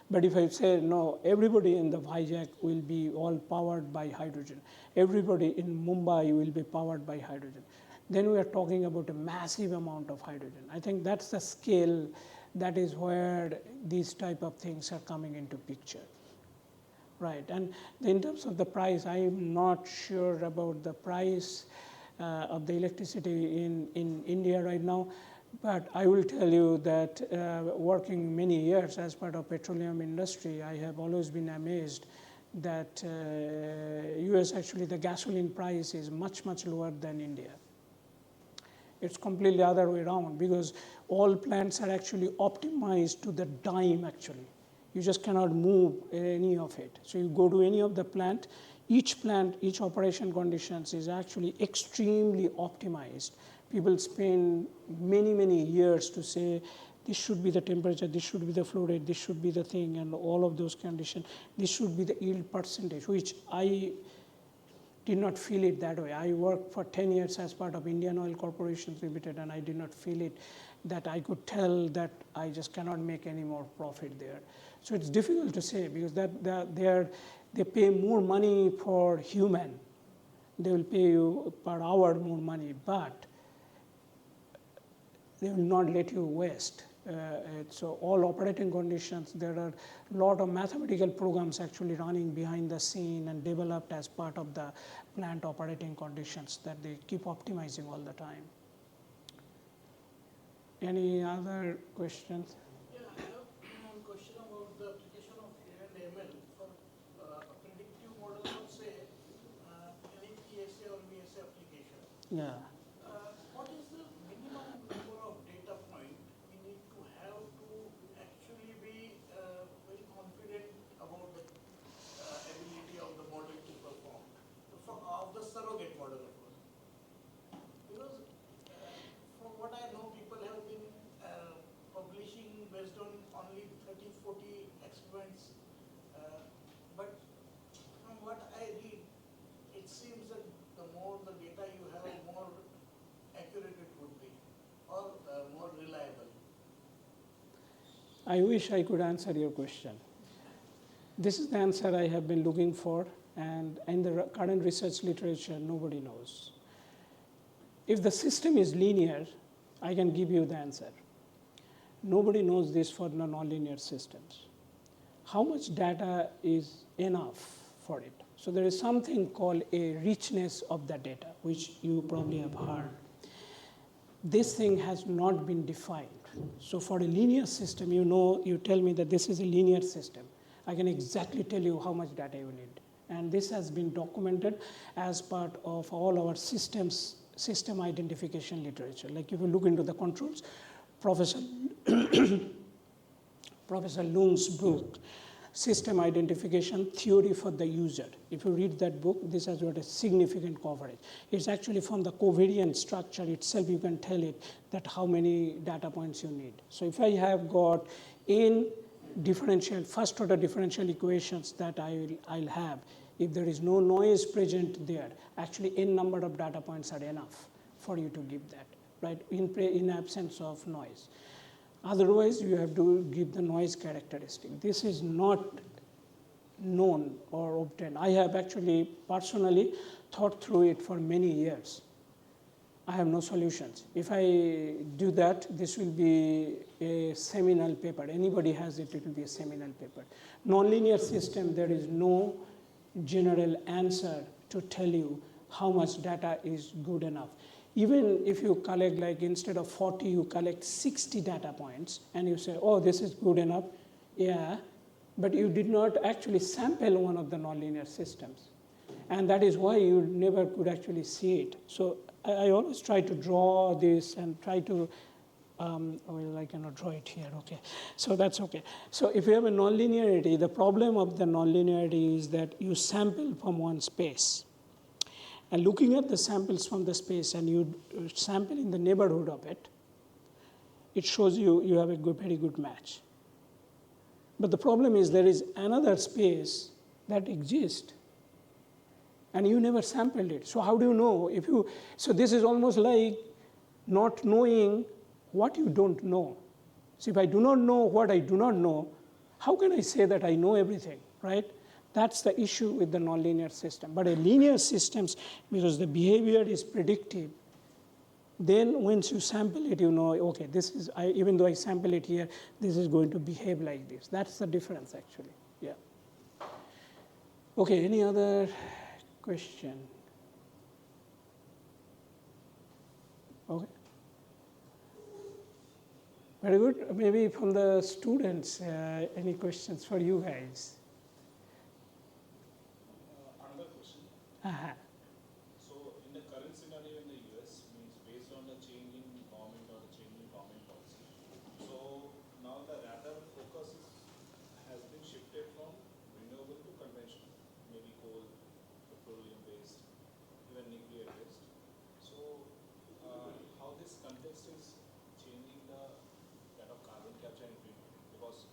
But if I say, no, everybody in the hijack will be all powered by hydrogen, everybody in Mumbai will be powered by hydrogen, then we are talking about a massive amount of hydrogen. I think that's the scale, that is where these type of things are coming into picture. Right, and in terms of the price, I'm not sure about the price of the electricity in India right now. But I will tell you that working many years as part of petroleum industry, I have always been amazed that US actually the gasoline price is much, much lower than India. It's completely other way around because all plants are actually optimized to the dime actually. You just cannot move any of it. So you go to any of the plant, each operation conditions is actually extremely optimized. People spend many, many years to say, this should be the temperature, this should be the flow rate, this should be the thing, and all of those conditions. This should be the yield percentage, which I did not feel it that way. I worked for 10 years as part of Indian Oil Corporation Limited, and I did not feel it that I could tell that I just cannot make any more profit there. So it's difficult to say because they pay more money for human. They will pay you per hour more money, but they will not let you waste. So all operating conditions, there are a lot of mathematical programs actually running behind the scene and developed as part of the plant operating conditions that they keep optimizing all the time. Any other questions? Yeah, I have one question about the application of air and ML for Yeah. What is the minimum number of data point we need to have to actually be very confident about the ability of the model to perform? Of the surrogate model, of course. Because from what I know, people have been publishing based on only 30, 40 experiments. But from what I read, it seems that the more the data you have, more accurate it would be, or more reliable. I wish I could answer your question. This is the answer I have been looking for, and in the current research literature, nobody knows. If the system is linear, I can give you the answer. Nobody knows this for nonlinear systems. How much data is enough for it? So there is something called a richness of the data, which you probably have heard. This thing has not been defined. So for a linear system, you tell me that this is a linear system. I can exactly tell you how much data you need. And this has been documented as part of all our system identification literature. Like if you look into the controls, Professor Lung's book, System Identification Theory for the User. If you read that book, this has got a significant coverage. It's actually from the covariant structure itself, you can tell it that how many data points you need. So if I have got n first order differential equations that I'll have, if there is no noise present there, actually n number of data points are enough for you to give that, right, in absence of noise. Otherwise, you have to give the noise characteristic. This is not known or obtained. I have actually personally thought through it for many years. I have no solutions. If I do that, this will be a seminal paper. Anybody has it, it will be a seminal paper. Nonlinear system, there is no general answer to tell you how much data is good enough. Even if you collect, like instead of 40, you collect 60 data points, and you say, oh, this is good enough, yeah, but you did not actually sample one of the nonlinear systems. And that is why you never could actually see it. So I always try to draw this and try to, well, I cannot draw it here, okay. So that's okay. So if you have a nonlinearity, the problem of the nonlinearity is that you sample from one space. And looking at the samples from the space and you sample in the neighborhood of it, it shows you have a very good match. But the problem is there is another space that exists and you never sampled it. So how do you know if you, so this is almost like not knowing what you don't know. So if I do not know what I do not know, how can I say that I know everything, right? That's the issue with the nonlinear system. But a linear systems, because the behavior is predictive, then once you sample it, you know, okay, this is, even though I sample it here, this is going to behave like this. That's the difference, actually, yeah. Okay, any other question? Okay. Very good. Maybe from the students, any questions for you guys? Another question. Uh-huh. So in the current scenario in the US, means based on the change in government or the change in government policy, so now the rather focus has been shifted from renewable to conventional, maybe coal, petroleum based, even nuclear based. So how this context is changing the that of carbon capture and treatment? Because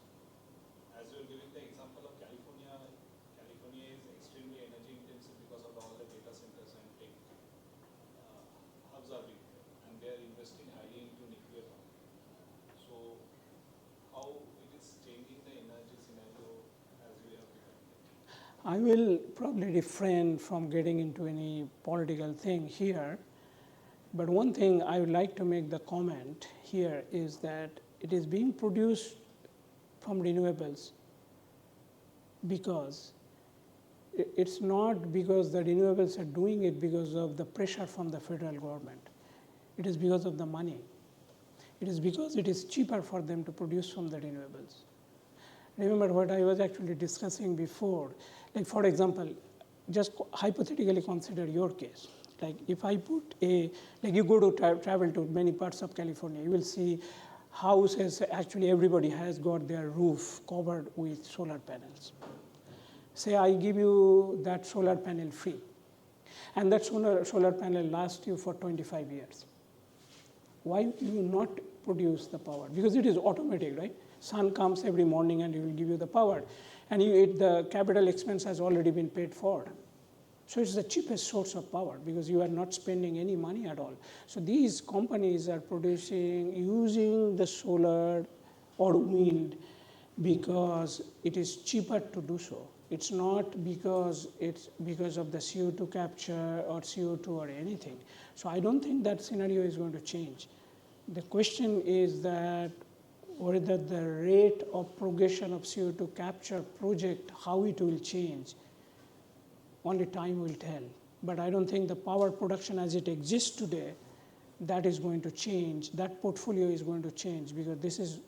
as you were giving the example of California, California is extremely energy intensive because of all the data centers and tech hubs are being there, and they are investing highly into nuclear power. So how it is changing the energy scenario as we have defined it? I will probably refrain from getting into any political thing here, but one thing I would like to make the comment here is that it is being produced from renewables because it's not because the renewables are doing it because of the pressure from the federal government. It is because of the money. It is because it is cheaper for them to produce from the renewables. Remember what I was actually discussing before. Like for example, just hypothetically consider your case. Like if I put like you go to travel to many parts of California, you will see houses, actually everybody has got their roof covered with solar panels. Say I give you that solar panel free, and that solar panel lasts you for 25 years. Why do you not produce the power? Because it is automatic, right? Sun comes every morning and it will give you the power. And the capital expense has already been paid for. So it's the cheapest source of power because you are not spending any money at all. So these companies are producing using the solar or wind because it is cheaper to do so. It's not because it's because of the CO2 capture or CO2 or anything. So I don't think that scenario is going to change. The question is that whether the rate of progression of CO2 capture project, how it will change, only time will tell. But I don't think the power production as it exists today, that is going to change. That portfolio is going to change because this is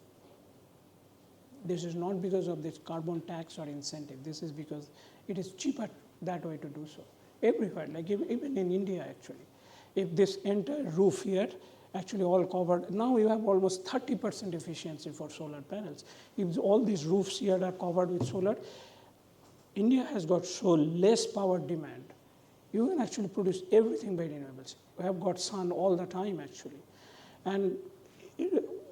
not because of this carbon tax or incentive. This is because it is cheaper that way to do so. Everywhere, like even in India actually. If this entire roof here, actually all covered, now you have almost 30% efficiency for solar panels. If all these roofs here are covered with solar, India has got so less power demand. You can actually produce everything by renewables. We have got sun all the time actually.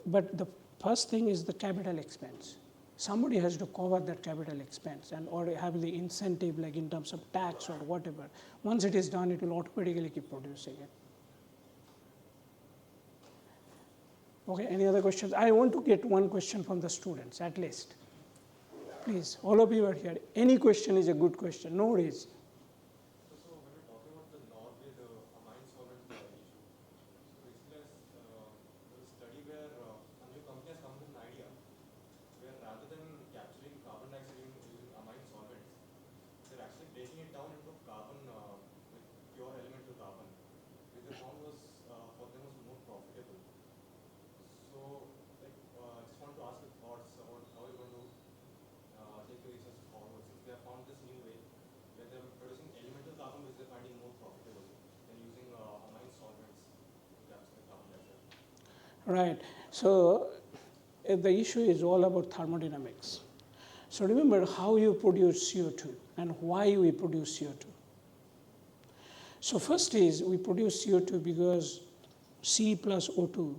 But the first thing is the capital expense. Somebody has to cover that capital expense and or have the incentive like in terms of tax or whatever. Once it is done, it will automatically keep producing it. Okay, any other questions? I want to get one question from the students at least. Please, all of you are here. Any question is a good question, no worries. So when we're talking about the Norway, the amine solvent issue, so basically there's a study where a new company has come with an idea where rather than capturing carbon dioxide using amine solvents, they're actually breaking it down into carbon with pure elemental carbon, which they found was for them was more profitable. So like just want to ask your thoughts about how you're going to take the research forward, since they have found this new way where they're producing elemental carbon which they're finding more profitable than using amine solvents to capture the carbon dioxide. Right, so the issue is all about thermodynamics. So remember how you produce CO2 and why we produce CO2. So first is we produce CO2 because C plus O2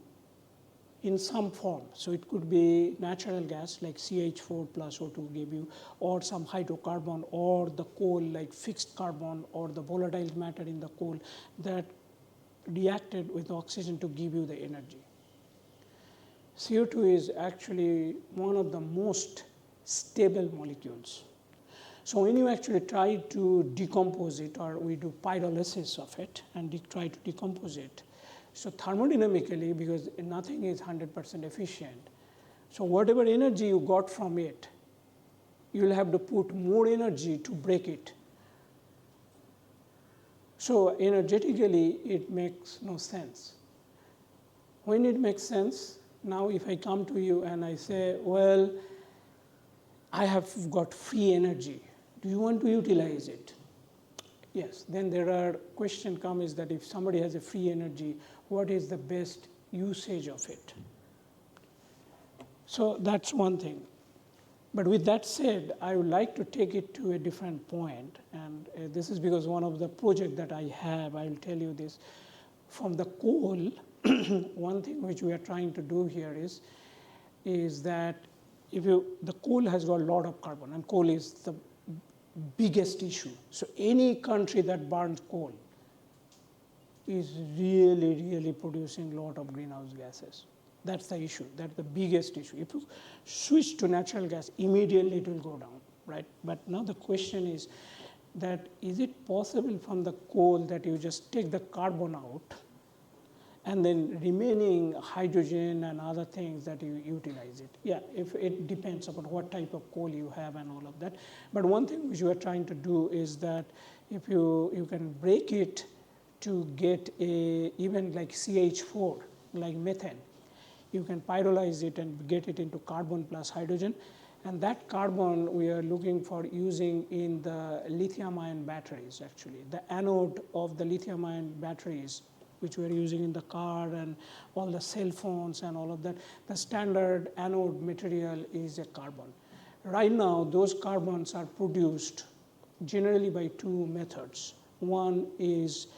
in some form. So it could be natural gas like CH4 plus O2 gave you, or some hydrocarbon, or the coal like fixed carbon, or the volatile matter in the coal that reacted with oxygen to give you the energy. CO2 is actually one of the most stable molecules. So when you actually try to decompose it, or we do pyrolysis of it and try to decompose it, so thermodynamically, because nothing is 100% efficient, so whatever energy you got from it, you will have to put more energy to break it. So energetically, it makes no sense. When it makes sense, now if I come to you and I say, well, I have got free energy, do you want to utilize it? Yes, then there are question comes is that if somebody has a free energy, what is the best usage of it? So that's one thing. But with that said, I would like to take it to a different point, and this is because one of the projects that I have, I will tell you this, from the coal, one thing which we are trying to do here is that the coal has got a lot of carbon, and coal is the biggest issue. So any country that burns coal is really, really producing a lot of greenhouse gases. That's the issue. That's the biggest issue. If you switch to natural gas, immediately it will go down, right? But now the question is that is it possible from the coal that you just take the carbon out and then remaining hydrogen and other things that you utilize it? Yeah, if it depends upon what type of coal you have and all of that. But one thing which we are trying to do is that if you can break it to get even like CH4, like methane, you can pyrolyze it and get it into carbon plus hydrogen, And that carbon we are looking for using in the lithium-ion batteries actually. The anode of the lithium-ion batteries which we are using in the car and all the cell phones and all of that, the standard anode material is a carbon. Right now, those carbons are produced generally by two methods. One is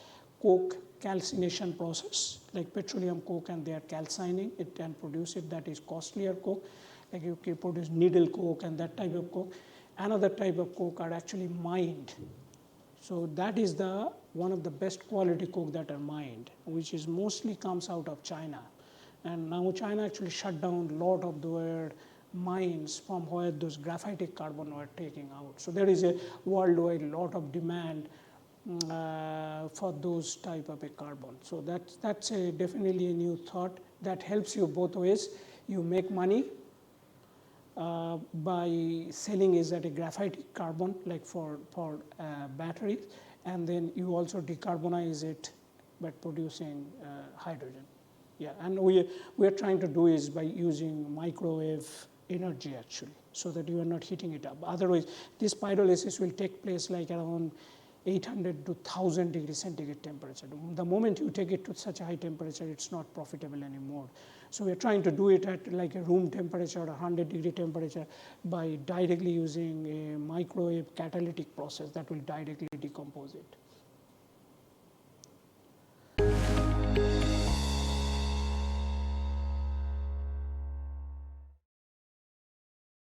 coke calcination process, like petroleum coke, and they are calcining it and produce it. That is costlier coke. Like you can produce needle coke and that type of coke. Another type of coke are actually mined. So that is the one of the best quality coke that are mined, which is mostly comes out of China. And now China actually shut down a lot of their mines from where those graphitic carbon were taking out. So there is a worldwide lot of demand for those type of a carbon. So that's definitely a new thought that helps you both ways. You make money by selling is at a graphite carbon, like for batteries, and then you also decarbonize it by producing hydrogen. Yeah, and we are trying to do is by using microwave energy actually, so that you are not heating it up. Otherwise, this pyrolysis will take place like around 800 to 1000 degrees centigrade temperature. The moment you take it to such a high temperature, it's not profitable anymore. So we're trying to do it at like a room temperature or 100 degree temperature by directly using a microwave catalytic process that will directly decompose it.